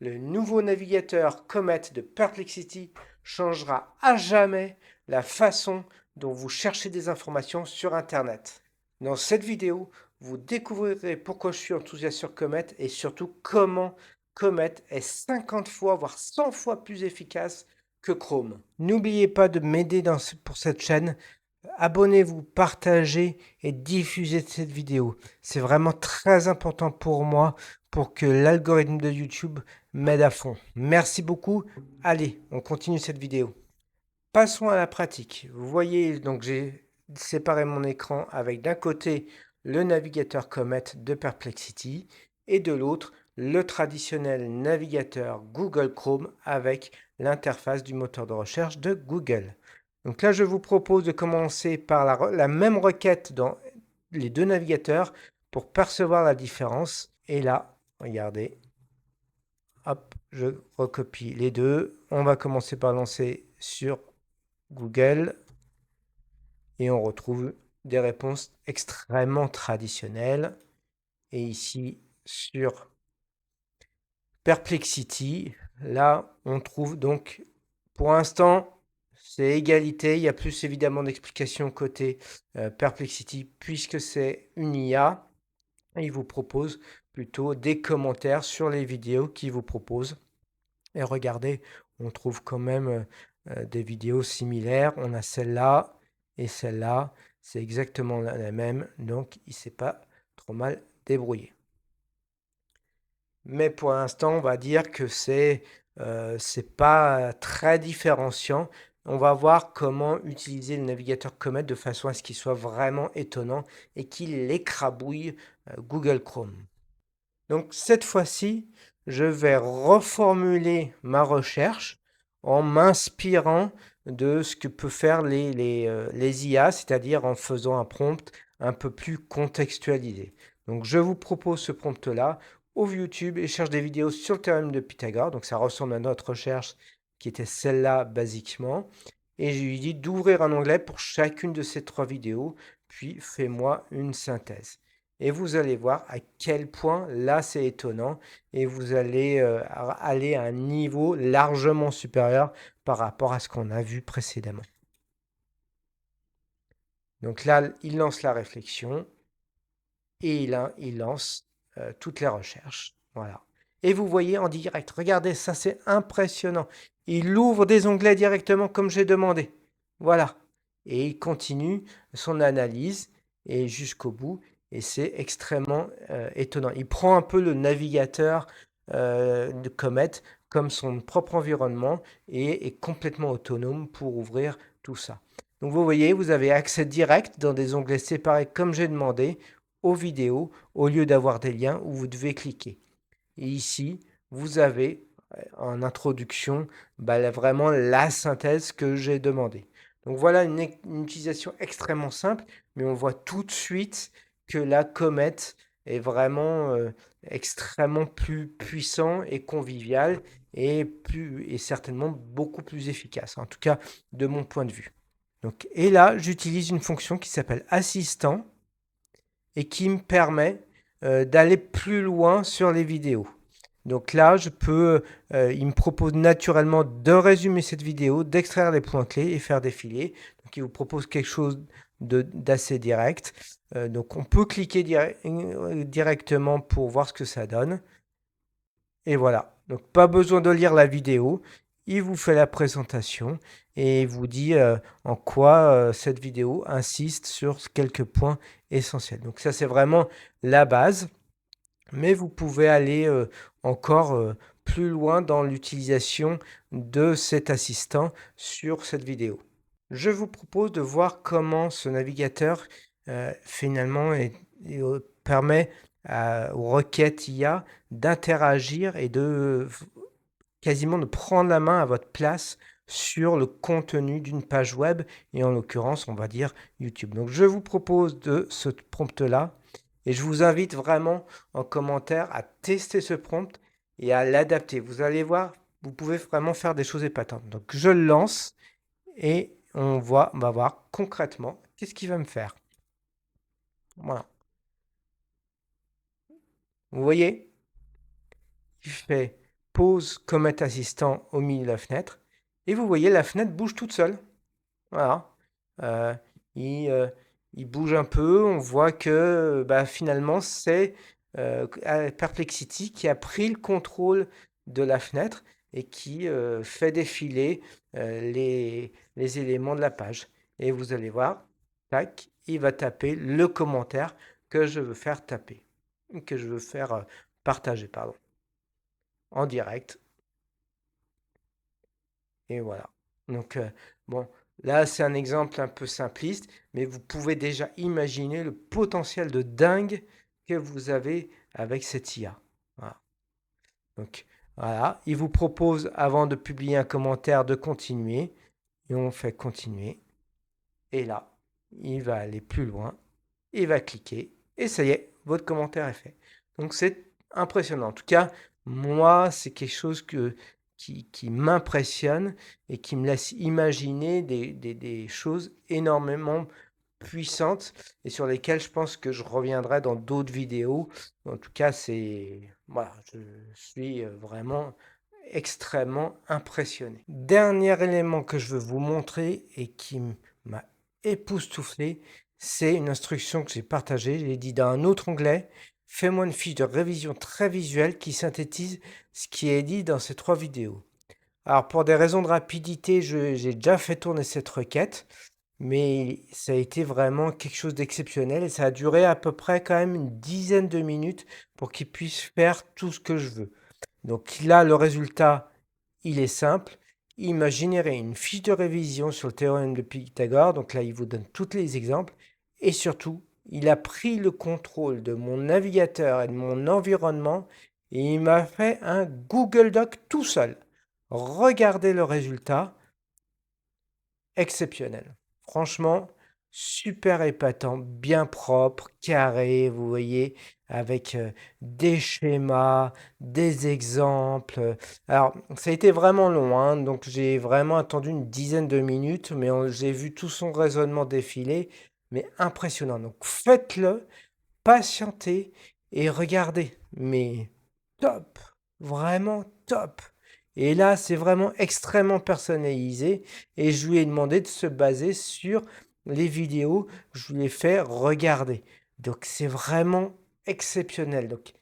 Le nouveau navigateur Comet de Perplexity changera à jamais la façon dont vous cherchez des informations sur Internet. Dans cette vidéo, vous découvrirez pourquoi je suis enthousiaste sur Comet et surtout comment Comet est 50 fois, voire 100 fois plus efficace que Chrome. N'oubliez pas de m'aider pour cette chaîne. Abonnez-vous, partagez et diffusez cette vidéo. C'est vraiment très important pour moi pour que l'algorithme de YouTube m'aide à fond. Merci beaucoup. Allez, on continue cette vidéo. Passons à la pratique. Vous voyez, donc j'ai séparé mon écran avec d'un côté le navigateur Comet de Perplexity et de l'autre le traditionnel navigateur Google Chrome avec l'interface du moteur de recherche de Google. Donc là, je vous propose de commencer par la même requête dans les deux navigateurs pour percevoir la différence. Et là, regardez, hop, je recopie les deux. On va commencer par lancer sur Google et on retrouve des réponses extrêmement traditionnelles. Et ici, sur Perplexity, là, on trouve donc, pour l'instant, c'est égalité. Il y a plus évidemment d'explications côté Perplexity puisque c'est une IA. Et il vous propose plutôt des commentaires sur les vidéos qu'il vous propose. Et regardez, on trouve quand même des vidéos similaires. On a celle-là et celle-là. C'est exactement la même. Donc, il ne s'est pas trop mal débrouillé. Mais pour l'instant, on va dire que c'est pas très différenciant. On va voir comment utiliser le navigateur Comet de façon à ce qu'il soit vraiment étonnant et qu'il écrabouille Google Chrome. Donc cette fois-ci, je vais reformuler ma recherche en m'inspirant de ce que peut faire les IA, c'est-à-dire en faisant un prompt un peu plus contextualisé. Donc je vous propose ce prompt-là. Ouvre YouTube et cherche des vidéos sur le théorème de Pythagore. Donc ça ressemble à notre recherche qui était celle-là basiquement. Et je lui dis d'ouvrir un onglet pour chacune de ces 3 vidéos, puis fais-moi une synthèse. Et vous allez voir à quel point là c'est étonnant et vous allez aller à un niveau largement supérieur par rapport à ce qu'on a vu précédemment. Donc là, il lance la réflexion et il lance toutes les recherches. Voilà. Et vous voyez en direct, regardez, ça c'est impressionnant. Il ouvre des onglets directement comme j'ai demandé. Voilà. Et il continue son analyse et jusqu'au bout. Et c'est extrêmement étonnant. Il prend un peu le navigateur de Comet comme son propre environnement et est complètement autonome pour ouvrir tout ça. Donc vous voyez, vous avez accès direct dans des onglets séparés comme j'ai demandé aux vidéos au lieu d'avoir des liens où vous devez cliquer. Et ici, vous avez en introduction vraiment la synthèse que j'ai demandé. Donc voilà une utilisation extrêmement simple, mais on voit tout de suite que la comète est vraiment extrêmement plus puissant et convivial et certainement beaucoup plus efficace, en tout cas de mon point de vue. Donc, et là, j'utilise une fonction qui s'appelle assistant et qui me permet d'aller plus loin sur les vidéos. Donc là, il me propose naturellement de résumer cette vidéo, d'extraire les points clés et faire défiler. Donc il vous propose quelque chose d'assez direct. Donc on peut cliquer directement pour voir ce que ça donne. Et voilà. Donc pas besoin de lire la vidéo. Il vous fait la présentation et vous dit en quoi cette vidéo insiste sur quelques points essentiels. Donc ça c'est vraiment la base. Mais vous pouvez aller encore plus loin dans l'utilisation de cet assistant sur cette vidéo. Je vous propose de voir comment ce navigateur finalement permet aux requêtes IA d'interagir et quasiment de prendre la main à votre place sur le contenu d'une page web et en l'occurrence on va dire YouTube. Donc je vous propose de ce prompt-là et je vous invite vraiment en commentaire à tester ce prompt et à l'adapter. Vous allez voir, vous pouvez vraiment faire des choses épatantes. Donc je le lance et on va voir concrètement qu'est-ce qu'il va me faire. Voilà. Vous voyez, il fait pose Comet Assistant au milieu de la fenêtre et vous voyez la fenêtre bouge toute seule. Voilà. Euh, il, euh, il bouge un peu, on voit que bah, finalement c'est Perplexity qui a pris le contrôle de la fenêtre et qui fait défiler les éléments de la page. Et vous allez voir, tac, il va taper le commentaire que je veux faire taper, que je veux faire partager, pardon, en direct. Et voilà. Donc, bon, là, c'est un exemple un peu simpliste, mais vous pouvez déjà imaginer le potentiel de dingue que vous avez avec cette IA. Voilà. Donc, voilà. Il vous propose, avant de publier un commentaire, de continuer. Et on fait continuer. Et là, il va aller plus loin. Il va cliquer. Et ça y est, votre commentaire est fait. Donc, c'est impressionnant. En tout cas, moi, c'est quelque chose qui m'impressionne et qui me laisse imaginer des choses énormément puissantes et sur lesquelles je pense que je reviendrai dans d'autres vidéos. En tout cas, voilà, je suis vraiment extrêmement impressionné. Dernier élément que je veux vous montrer et qui m'a époustouflé, c'est une instruction que j'ai partagée. J'ai dit dans un autre onglet, fais-moi une fiche de révision très visuelle qui synthétise ce qui est dit dans ces 3 vidéos. Alors pour des raisons de rapidité, j'ai déjà fait tourner cette requête, mais ça a été vraiment quelque chose d'exceptionnel et ça a duré à peu près quand même une dizaine de minutes pour qu'il puisse faire tout ce que je veux. Donc là, le résultat, il est simple. Il m'a généré une fiche de révision sur le théorème de Pythagore. Donc là, il vous donne tous les exemples. Et surtout, il a pris le contrôle de mon navigateur et de mon environnement et il m'a fait un Google Doc tout seul. Regardez le résultat, exceptionnel. Franchement, super épatant, bien propre, carré, vous voyez, avec des schémas, des exemples. Alors, ça a été vraiment long, hein, donc j'ai vraiment attendu une dizaine de minutes, mais j'ai vu tout son raisonnement défiler, mais impressionnant. Donc faites-le, patientez et regardez, mais top, vraiment top. Et là, c'est vraiment extrêmement personnalisé. Et je lui ai demandé de se baser sur les vidéos que je lui ai fait regarder. Donc, c'est vraiment exceptionnel. Donc,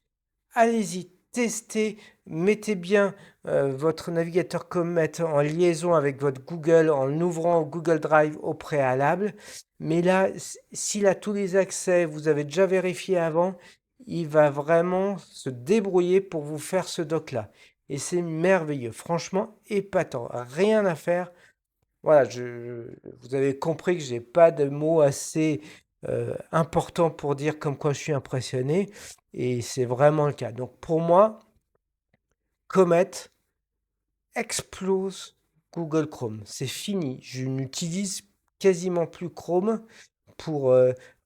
allez-y, testez, mettez bien votre navigateur Comet en liaison avec votre Google en ouvrant Google Drive au préalable. Mais là, s'il a tous les accès, vous avez déjà vérifié avant, il va vraiment se débrouiller pour vous faire ce doc-là. Et c'est merveilleux, franchement épatant, rien à faire. Voilà, vous avez compris que j'ai pas de mots assez importants pour dire comme quoi je suis impressionné, et c'est vraiment le cas. Donc pour moi, Comet explose Google Chrome. C'est fini. Je n'utilise quasiment plus Chrome pour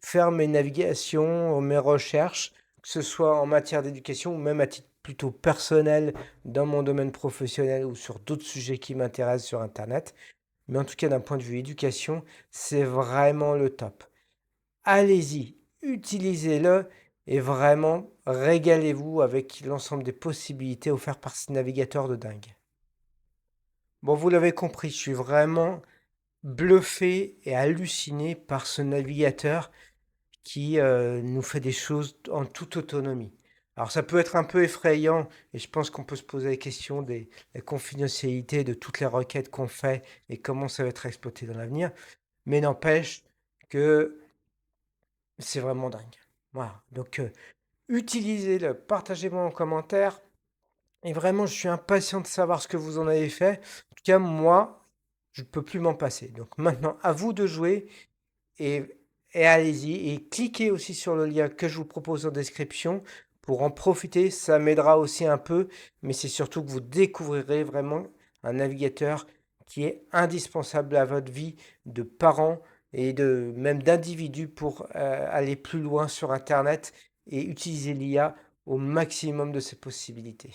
faire mes navigations, mes recherches, que ce soit en matière d'éducation ou même à titre plutôt personnel dans mon domaine professionnel ou sur d'autres sujets qui m'intéressent sur Internet. Mais en tout cas, d'un point de vue éducation, c'est vraiment le top. Allez-y, utilisez-le et vraiment régalez-vous avec l'ensemble des possibilités offertes par ce navigateur de dingue. Bon, vous l'avez compris, je suis vraiment bluffé et halluciné par ce navigateur qui nous fait des choses en toute autonomie. Alors ça peut être un peu effrayant et je pense qu'on peut se poser la question de la confidentialité de toutes les requêtes qu'on fait et comment ça va être exploité dans l'avenir, mais n'empêche que c'est vraiment dingue. Voilà, donc utilisez-le, partagez-moi en commentaire et vraiment je suis impatient de savoir ce que vous en avez fait. En tout cas, moi, je ne peux plus m'en passer. Donc maintenant, à vous de jouer et, et allez-y. Et cliquez aussi sur le lien que je vous propose en description pour en profiter. Ça m'aidera aussi un peu, mais c'est surtout que vous découvrirez vraiment un navigateur qui est indispensable à votre vie de parents et même d'individus pour aller plus loin sur Internet et utiliser l'IA au maximum de ses possibilités.